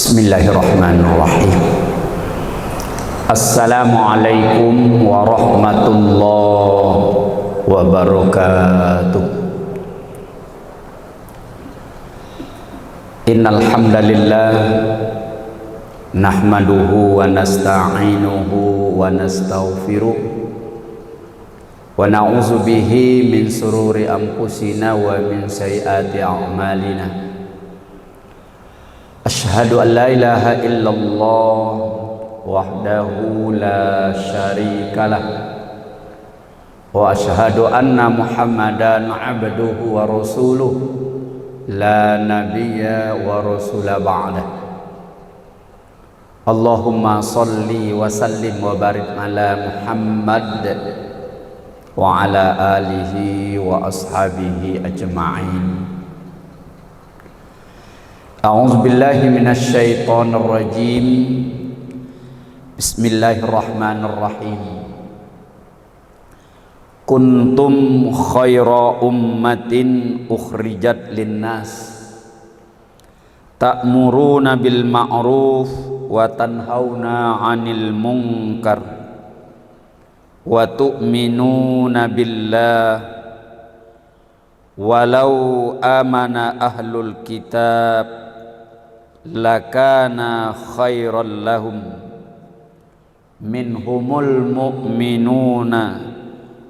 Bismillahirrahmanirrahim. Assalamualaikum warahmatullahi wabarakatuh. Innal hamdalillah nahmaduhu wa nasta'inuhu wa nastaghfiruh wa na'udzu bihi min sururi anfusina wa min sayyiati a'malina. Asyhadu an la ilaha illallah wahdahu la syarikalah wa asyhadu anna Muhammadan abduhu wa rasuluh la nabiyya wa rasula ba'dah. Allahumma salli wa sallim wa barik ala Muhammad wa ala alihi wa ashabihi ajma'in. A'udzu billahi minasy syaithanir rajim. Bismillahirrahmanirrahim. Kuntum khaira ummatin ukhrijat linnas ta'muruna bil ma'ruf wa tanhauna 'anil munkar wa tu'minuna billah walau amana ahlul kitab lakana khairan lahum minhumul mu'minuna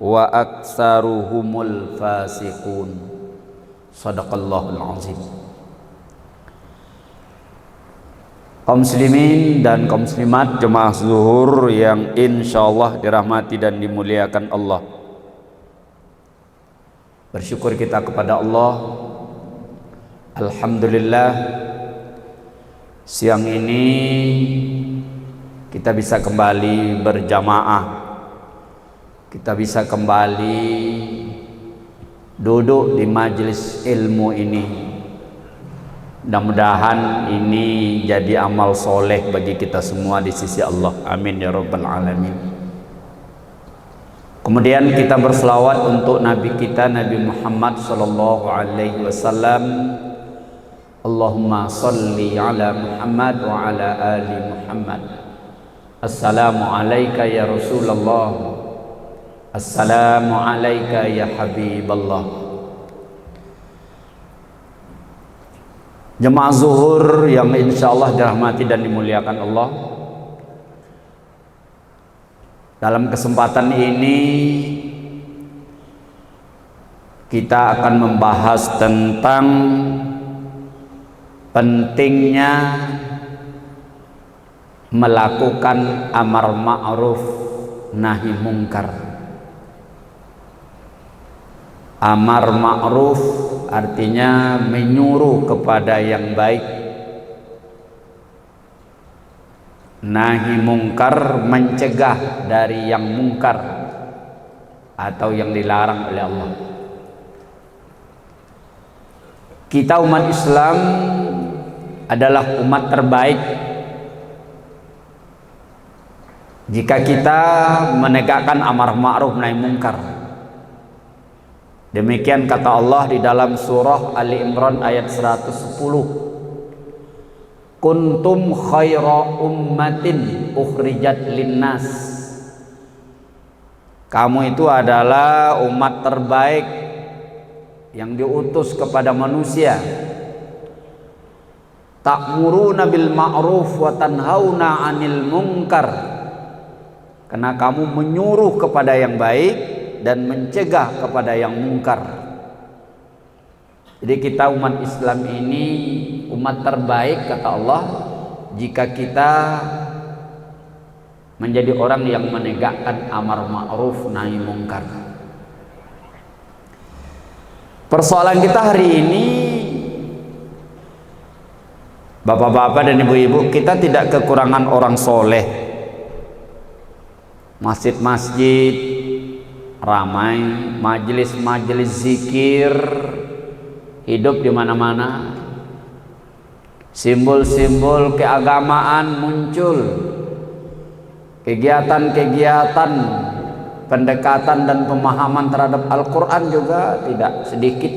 wa aktsaruhumul fasiqun. Shadaqallahul azim. Kaum muslimin dan kaum muslimat jemaah zuhur yang insyaallah dirahmati dan dimuliakan Allah, bersyukur kita kepada Allah. Alhamdulillah, siang ini kita bisa kembali berjamaah, kita bisa kembali duduk di majelis ilmu ini. Mudah-mudahan ini jadi amal soleh bagi kita semua di sisi Allah. Amin ya rabbal alamin. Kemudian kita berselawat untuk Nabi kita, Nabi Muhammad sallallahu alaihi wasallam. Allahumma salli ala Muhammad wa ala ali Muhammad. Assalamu alayka ya Rasulullah. Assalamu alayka ya Habiballah. Jemaah zuhur yang insyaallah dirahmati dan dimuliakan Allah, dalam kesempatan ini kita akan membahas tentang pentingnya melakukan amar ma'ruf nahi mungkar. Amar ma'ruf artinya menyuruh kepada yang baik, nahi mungkar mencegah dari yang mungkar atau yang dilarang oleh Allah. Kita umat Islam adalah umat terbaik jika kita menegakkan amar ma'ruf nahi mungkar. Demikian kata Allah di dalam surah Ali Imran ayat 110. Kuntum khaira ummatin ukhrijat linnas. Kamu itu adalah umat terbaik yang diutus kepada manusia. Ta'muruna bil ma'ruf wa tanhauna 'anil munkar. Karena kamu menyuruh kepada yang baik dan mencegah kepada yang mungkar. Jadi kita umat Islam ini umat terbaik kata Allah jika kita menjadi orang yang menegakkan amar ma'ruf nahi mungkar. Persoalan kita hari ini, bapak-bapak dan ibu-ibu, kita tidak kekurangan orang soleh. Masjid-masjid ramai, majelis-majelis zikir hidup di mana-mana. Simbol-simbol keagamaan muncul. Kegiatan-kegiatan pendekatan dan pemahaman terhadap Al-Quran juga tidak sedikit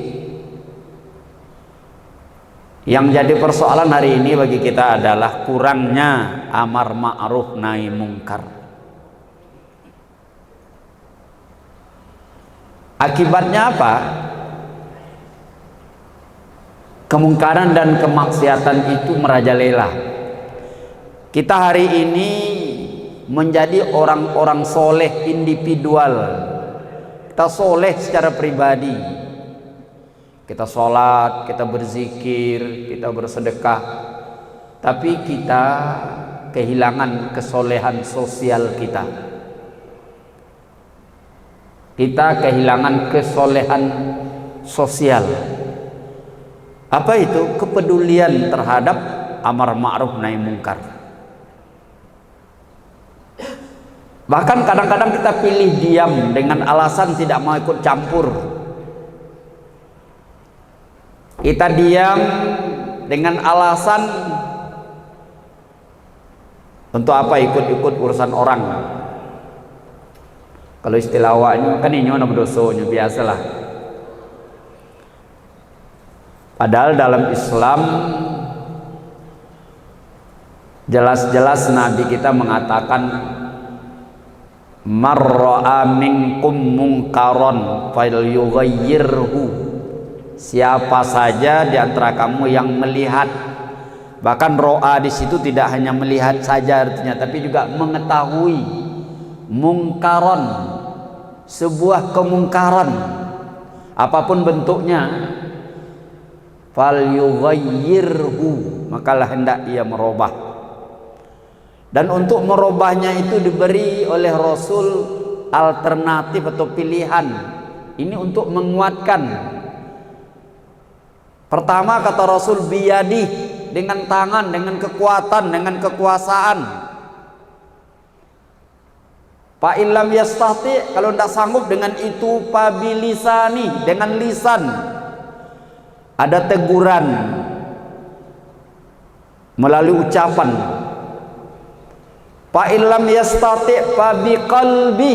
Yang jadi persoalan hari ini bagi kita adalah kurangnya amar ma'ruf nahi mungkar. Akibatnya apa? Kemungkaran dan kemaksiatan itu merajalela. Kita hari ini menjadi orang-orang soleh individual. Kita soleh secara pribadi. Kita sholat, kita berzikir, kita bersedekah. Tapi kita kehilangan kesolehan sosial kita. Kita kehilangan kesolehan sosial. Apa itu? Kepedulian terhadap amar ma'ruf nahi mungkar. Bahkan kadang-kadang kita pilih diam dengan alasan tidak mau ikut campur. Kita diam dengan alasan untuk apa ikut-ikut urusan orang. Kalau istilah awaknya kan ini nama dosonya biasalah. Padahal dalam Islam jelas-jelas Nabi kita mengatakan marra'a minkum munkaron falyughayyirhu. Siapa saja di antara kamu yang melihat, bahkan ro'a di situ tidak hanya melihat saja artinya, tapi juga mengetahui mungkaron, sebuah kemungkaran apapun bentuknya, falyughayyirhu, makalah hendak ia merubah. Dan untuk merubahnya itu diberi oleh Rasul alternatif atau pilihan. Ini untuk menguatkan. Pertama kata Rasul biyadih, dengan tangan, dengan kekuatan, dengan kekuasaan. Fa illam yastati, kalau tidak sanggup dengan itu, pabilisani, dengan lisan. Ada teguran melalui ucapan. Fa illam yastati fa biqalbi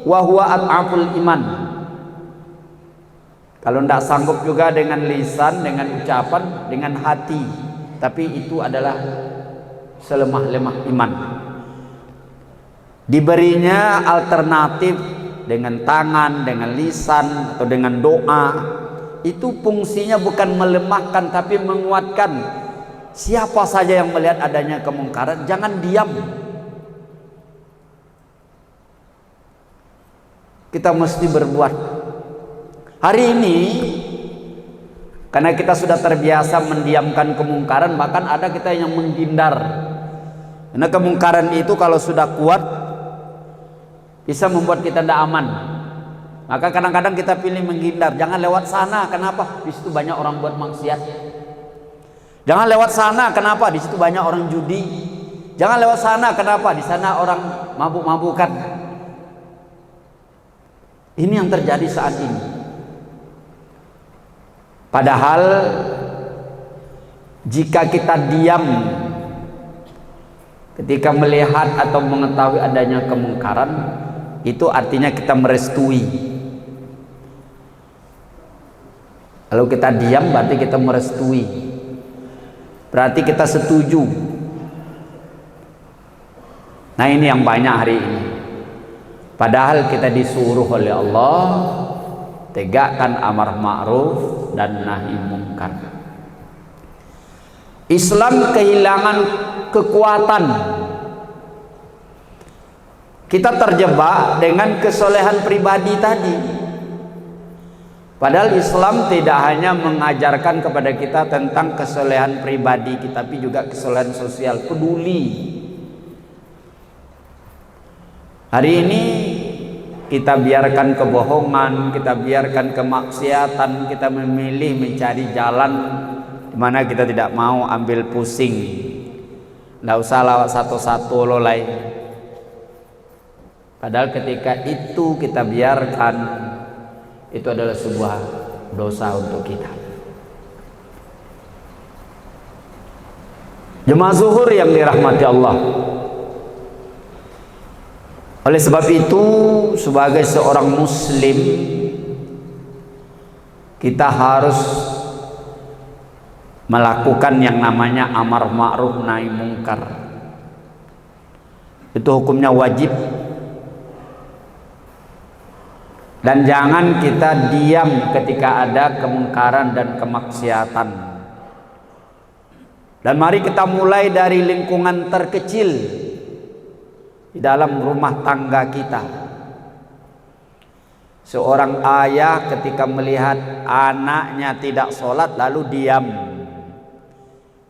wa huwa at'aful iman. Kalau tidak sanggup juga dengan lisan, dengan ucapan, dengan hati, tapi itu adalah selemah-lemah iman. Diberinya alternatif dengan tangan, dengan lisan, atau dengan doa. Itu fungsinya bukan melemahkan tapi menguatkan. Siapa saja yang melihat adanya kemungkaran, jangan diam. Kita mesti berbuat. Hari ini karena kita sudah terbiasa mendiamkan kemungkaran, bahkan ada kita yang menghindar. Karena kemungkaran itu kalau sudah kuat bisa membuat kita tidak aman. Maka kadang-kadang kita pilih menghindar. Jangan lewat sana, kenapa? Di situ banyak orang buat maksiat. Jangan lewat sana, kenapa? Di situ banyak orang judi. Jangan lewat sana, kenapa? Di sana orang mabuk-mabukan. Ini yang terjadi saat ini. Padahal jika kita diam ketika melihat atau mengetahui adanya kemungkaran, itu artinya kita merestui. Kalau kita diam berarti kita merestui, berarti kita setuju. Nah ini yang banyak hari ini. Padahal kita disuruh oleh Allah tegakkan amar ma'ruf dan nahi mungkar. Islam kehilangan kekuatan. Kita terjebak dengan kesolehan pribadi tadi. Padahal Islam tidak hanya mengajarkan kepada kita tentang kesolehan pribadi kita, tapi juga kesolehan sosial, peduli. Hari ini kita biarkan kebohongan, kita biarkan kemaksiatan, kita memilih mencari jalan di mana kita tidak mau ambil pusing. Tidak usah lewat satu-satu lolai. Padahal ketika itu kita biarkan, itu adalah sebuah dosa untuk kita. Jemaah zuhur yang dirahmati Allah. Oleh sebab itu, sebagai seorang muslim, kita harus melakukan yang namanya amar ma'ruf nahi mungkar. Itu hukumnya wajib. Dan jangan kita diam ketika ada kemungkaran dan kemaksiatan. Dan mari kita mulai dari lingkungan terkecil di dalam rumah tangga kita. Seorang ayah ketika melihat anaknya tidak sholat lalu diam,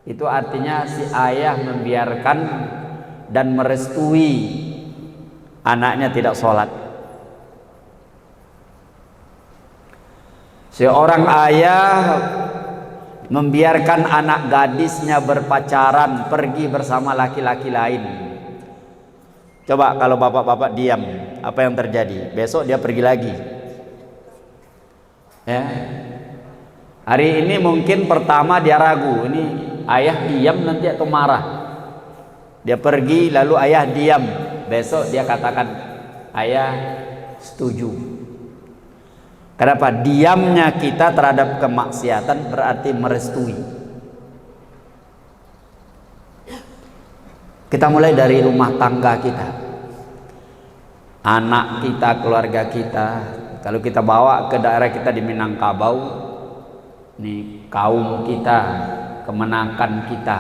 itu artinya si ayah membiarkan dan merestui anaknya tidak sholat. Seorang ayah membiarkan anak gadisnya berpacaran, pergi bersama laki-laki lain. Coba kalau bapak-bapak diam, apa yang terjadi? Besok dia pergi lagi. Ya. Hari ini mungkin pertama dia ragu, ini ayah diam nanti atau marah. Dia pergi lalu ayah diam, besok dia katakan ayah setuju. Kenapa? Diamnya kita terhadap kemaksiatan berarti merestui. Kita mulai dari rumah tangga kita, anak kita, keluarga kita. Kalau kita bawa ke daerah kita di Minangkabau, ini kaum kita, kemenakan kita.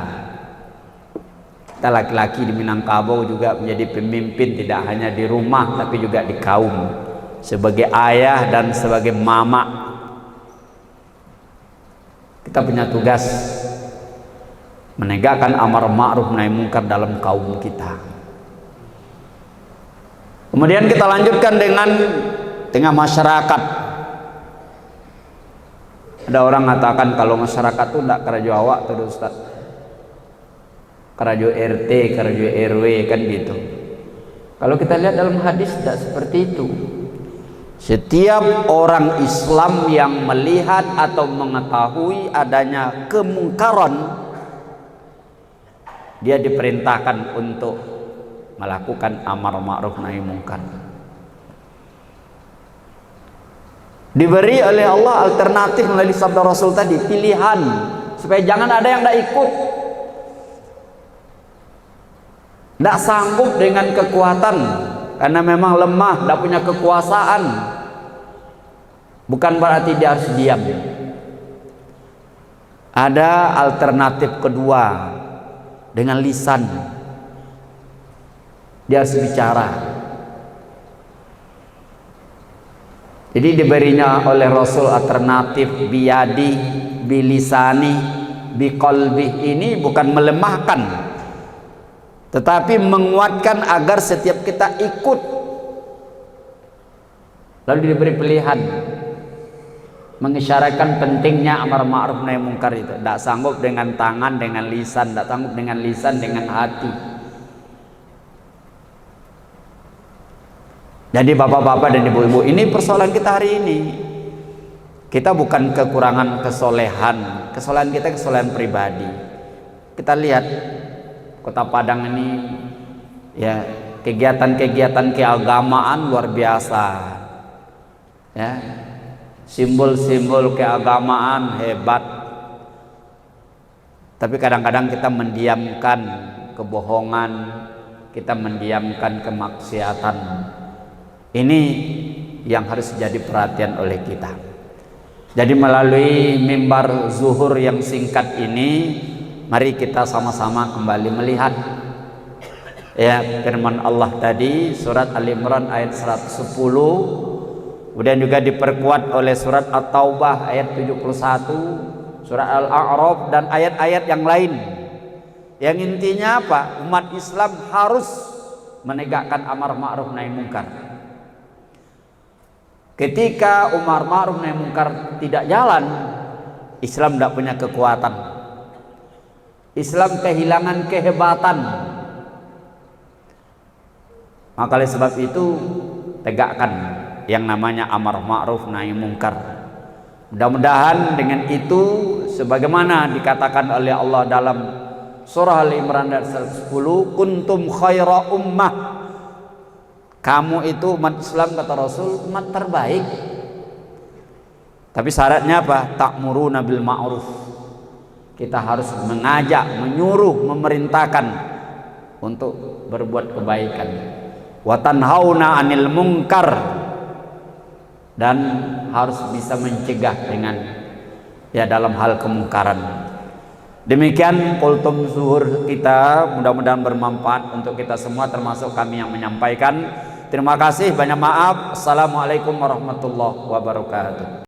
Kita laki-laki di Minangkabau juga menjadi pemimpin tidak hanya di rumah tapi juga di kaum. Sebagai ayah dan sebagai mama, kita punya tugas menegakkan amar ma'ruf nahi mungkar dalam kaum kita. Kemudian kita lanjutkan dengan tengah masyarakat. Ada orang mengatakan kalau masyarakat itu tidak kerajo awak tuh Ustaz, kerajo RT, kerajo RW kan gitu. Kalau kita lihat dalam hadis tidak seperti itu. Setiap orang Islam yang melihat atau mengetahui adanya kemungkaran, dia diperintahkan untuk melakukan amar ma'ruf nahi mungkar. Diberi oleh Allah alternatif melalui sabda Rasul tadi, pilihan supaya jangan ada yang tidak ikut, tidak sanggup dengan kekuatan karena memang lemah, tidak punya kekuasaan. Bukan berarti dia harus diam. Ada alternatif kedua, dengan lisan dia harus bicara. Jadi diberinya oleh Rasul alternatif biyadi, bilisani, biqalbi. Ini bukan melemahkan, tetapi menguatkan agar setiap kita ikut. Lalu diberi pilihan, mengisyaratkan pentingnya amar ma'ruf nahi mungkar itu. Tidak sanggup dengan tangan, dengan lisan, tidak sanggup dengan lisan, dengan hati. Jadi bapak-bapak dan ibu-ibu, ini persoalan kita hari ini. Kita bukan kekurangan kesolehan, kesolehan kita kesolehan pribadi. Kita lihat Kota Padang ini, ya, kegiatan-kegiatan keagamaan luar biasa, ya, simbol-simbol keagamaan hebat. Tapi kadang-kadang kita mendiamkan kebohongan, kita mendiamkan kemaksiatan. Ini yang harus jadi perhatian oleh kita. Jadi melalui mimbar zuhur yang singkat ini, mari kita sama-sama kembali melihat ya firman Allah tadi, surat Al-Imran ayat 110, kemudian juga diperkuat oleh surat At-Taubah ayat 71, surat Al-A'raf dan ayat-ayat yang lain. Yang intinya apa? Umat Islam harus menegakkan amar ma'ruf nahi mungkar. Ketika amar ma'ruf nahi mungkar tidak jalan, Islam tidak punya kekuatan. Islam kehilangan kehebatan. Maka oleh sebab itu tegakkan yang namanya amar ma'ruf nahi mungkar. Mudah-mudahan dengan itu sebagaimana dikatakan oleh Allah dalam surah Al-Imran ayat 110, kuntum khaira ummah. Kamu itu umat Islam kata Rasul umat terbaik. Tapi syaratnya apa? Ta'muruna bil ma'ruf. Kita harus mengajak, menyuruh, memerintahkan untuk berbuat kebaikan. Wa tanhauna 'anil munkar, dan harus bisa mencegah dengan dalam hal kemungkaran. Demikian kultum zuhur kita, mudah-mudahan bermanfaat untuk kita semua, termasuk kami yang menyampaikan. Terima kasih, banyak maaf. Assalamualaikum warahmatullahi wabarakatuh.